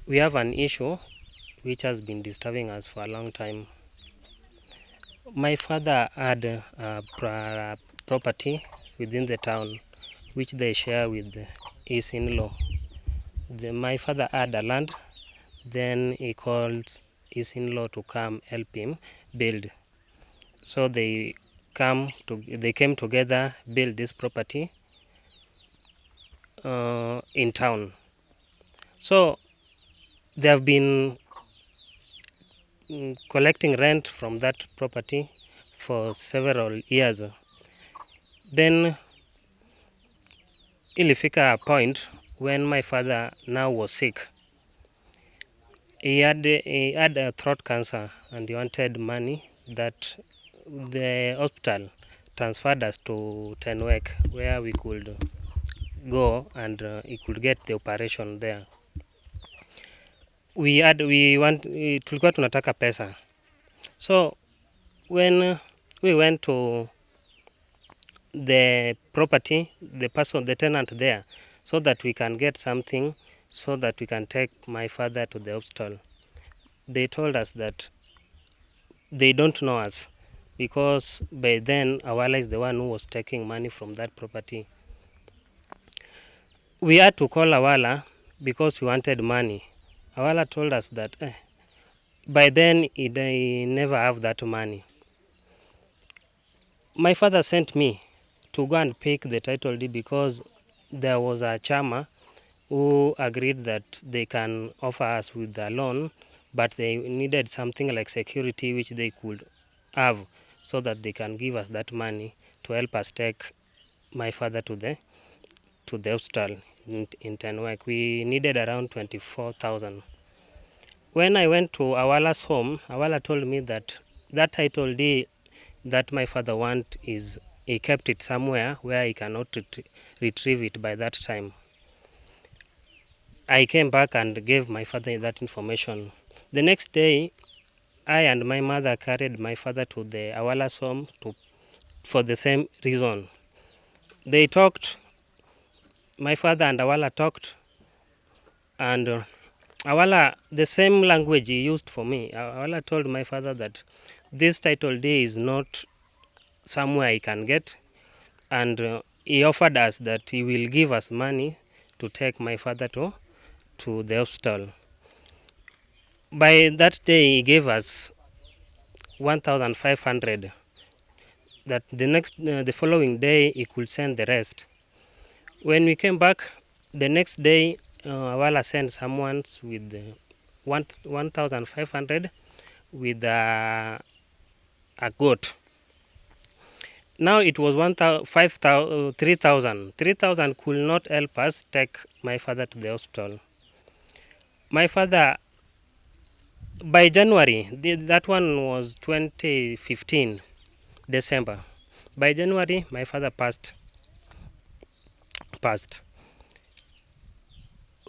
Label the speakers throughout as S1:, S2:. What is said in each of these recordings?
S1: We have an issue which has been disturbing us for a long time. My father had a property within the town which they share with his in-law. My father had a land, then he called his in-law to come help him build. So they came together, build this property in town. So they have been collecting rent from that property for several years. Then ilifika a point when my father now was sick. He had a throat cancer and he wanted money that the hospital transferred us to Tenwek where we could go and he could get the operation there. Tulikuwa tunataka pesa. So when we went to the property, the tenant there, so that we can get something, so that we can take my father to the hospital. They told us that they don't know us because by then Awala is the one who was taking money from that property. We had to call Awala because we wanted money. Awala told us that by then they never have that money. My father sent me to go and pick the title deed because there was a chama who agreed that they can offer us with a loan, but they needed something like security which they could have so that they can give us that money to help us take my father to the hospital in Tenwek. We needed around 24,000. When I went to Awala's home, Awala told me that that title deed that my father want is he kept it somewhere where he cannot retrieve it by that time. I came back and gave my father that information. The next day, I and my mother carried my father to the Awala's home for the same reason. They talked, my father and Awala talked, and Awala, the same language he used for me, Awala told my father that this title deed is not somewhere he can get, and he offered us that he will give us money to take my father to the hospital. By that day, he gave us 1,500. That the following day, he could send the rest. When we came back, the next day, Awala sent someone with 1,500 with a goat. Now it was 3,000. 3,000 could not help us take my father to the hospital. My father, by January, that one was 2015, December. By January, my father passed.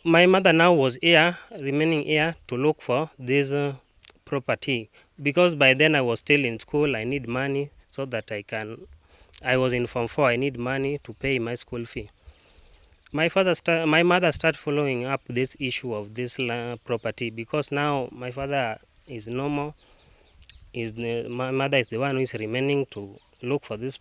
S1: My mother now was here, remaining here to look for this property because by then I was still in school. I need money so that I was in Form 4. I need money to pay my school fee. My mother started following up this issue of this property because now my father is normal. My mother is the one who is remaining to look for this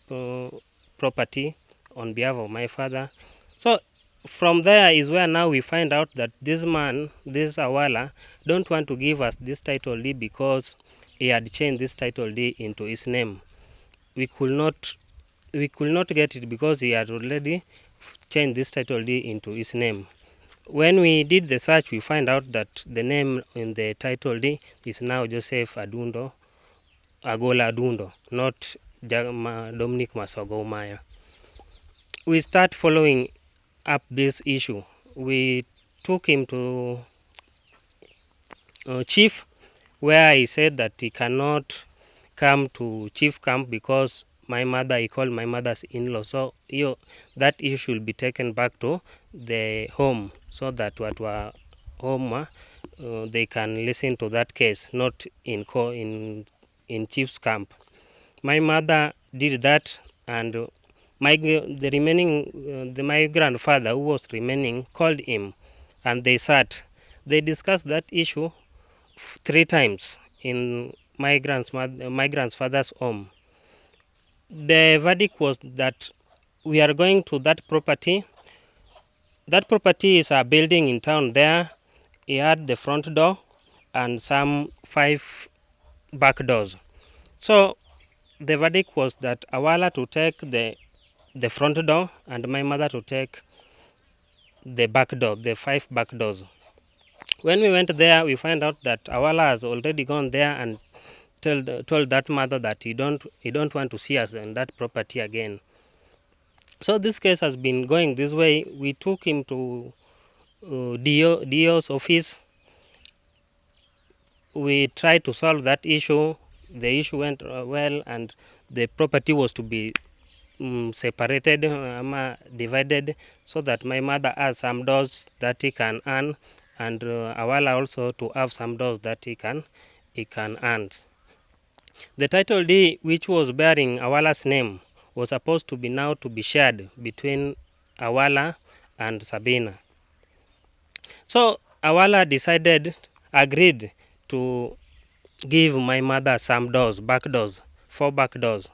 S1: property on behalf of my father. So from there is where now we find out that this man, this Awala, don't want to give us this title deed because he had changed this title deed into his name. We could not get it because he had already changed this title deed into his name. When we did the search, we find out that the name in the title deed is now Joseph Agola Adundo, not Dominic Masogo Umaya. We start following up this issue. We took him to chief, where he said that he cannot come to chief camp because he called my mother's in-law. So that issue should be taken back to the home so that what were home they can listen to that case, not in chief's camp. My mother did that, and my grandfather who was remaining called him, and they sat. They discussed that issue 3 times in my grandfather's home. The verdict was that we are going to that property. That property is a building in town there. He had the front door and some 5 back doors. So the verdict was that Awala to take the front door and my mother to take the back door, the 5 back doors. When we went there, we find out that Awala has already gone there and told that mother that he don't want to see us in that property again. So this case has been going this way. We took him to DO's office. We tried to solve that issue. The issue went well, and the property was to be separated, divided, so that my mother has some doors that he can earn, and Awala also to have some doors that he can earn. The title deed, which was bearing Awala's name, was supposed to be now to be shared between Awala and Sabina. So Awala agreed to give my mother some doors, back doors, 4 back doors,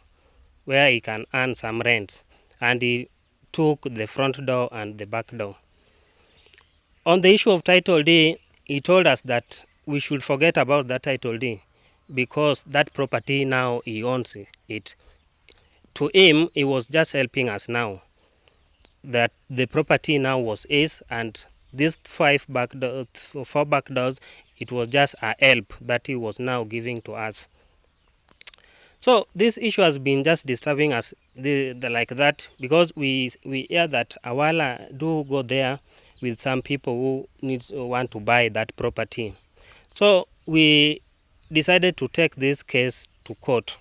S1: where he can earn some rents, and he took the front door and the back door. On the issue of title deed, he told us that we should forget about that title deed because that property now he owns it. To him, he was just helping us now. That the property now was his, and these 4 back doors, it was just a help that he was now giving to us. So this issue has been just disturbing us like that because we hear that Awala do go there with some people who want to buy that property. So we decided to take this case to court.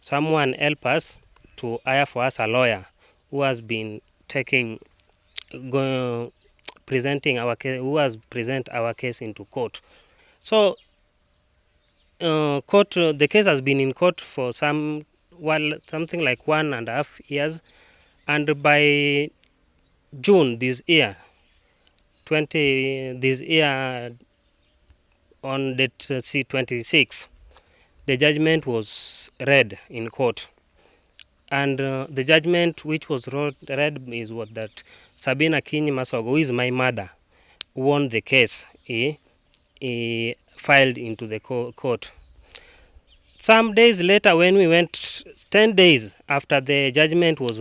S1: Someone help us to hire for us a lawyer who has been presenting our case, who has present our case into court. So the case has been in court for something like 1.5 years, and by June this year, on date C26, the judgment was read in court. And the judgment which was read is what that Sabina Kinyi Masogo, who is my mother, won the case. He filed into the court. Some days later, when we went, 10 days after the judgment was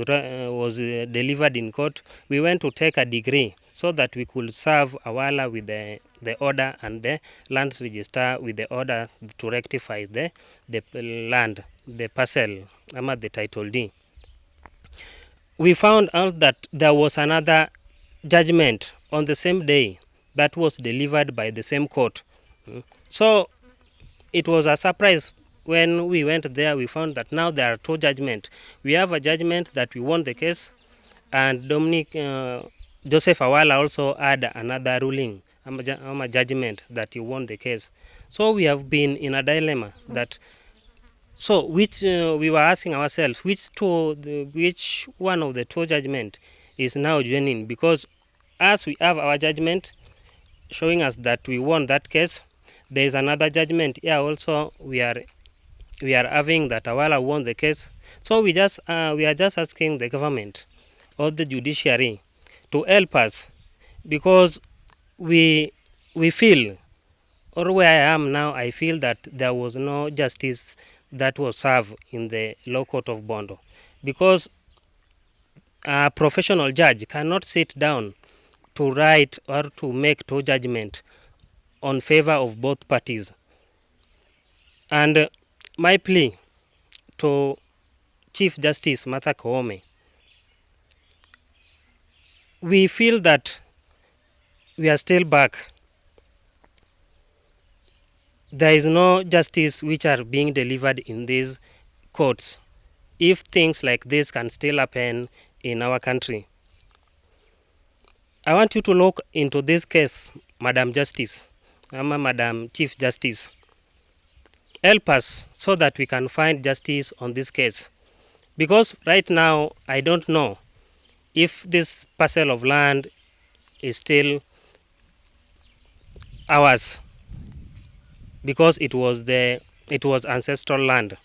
S1: delivered in court, we went to take a degree so that we could serve Awala with the order and the land register with the order to rectify the land, the parcel, the title deed. We found out that there was another judgment on the same day that was delivered by the same court. So it was a surprise when we went there. We found that now there are 2 judgments. We have a judgment that we won the case, and Joseph Awala also had another ruling, a judgment that he won the case. So we have been in a dilemma that, so which we were asking ourselves, which one of the 2 judgment is now genuine? Because as we have our judgment showing us that we won that case, there is another judgment here also we are having that Awala won the case. So we are just asking the government or the judiciary to help us, because we feel, or where I am now, I feel that there was no justice that was served in the law court of Bondo, because a professional judge cannot sit down to write or to make 2 judgment on favor of both parties. And my plea to Chief Justice Martha Koome, we feel that we are still back. There is no justice which are being delivered in these courts if things like this can still happen in our country. I want you to look into this case, Madam Justice, Madam Chief Justice. Help us so that we can find justice on this case. Because right now, I don't know if this parcel of land is still ours because it was ancestral land,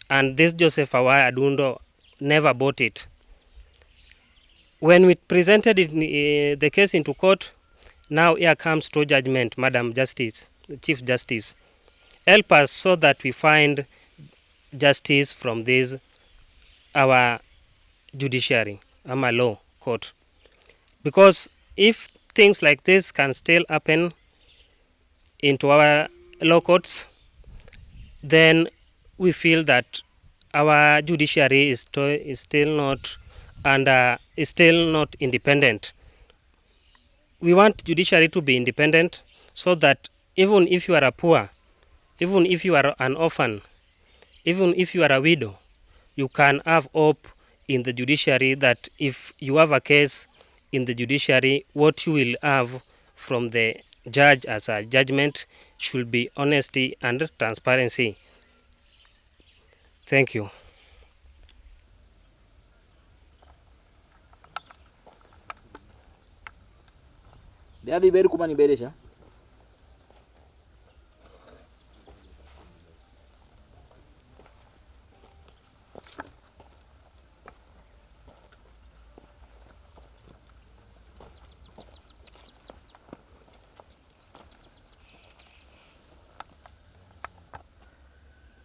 S1: and this Joseph Awai Adundo never bought it. When we presented the case into court, now here comes to judgment, Madam Justice, Chief Justice. Help us so that we find justice from this, our judiciary, our law court. Because if things like this can still happen into our law courts, then we feel that our judiciary is still not independent. We want judiciary to be independent so that even if you are a poor, even if you are an orphan, even if you are a widow, you can have hope in the judiciary that if you have a case in the judiciary, what you will have from the judge as a judgment should be honesty and transparency. Thank you.
S2: Deadi beru kuma ni beresha.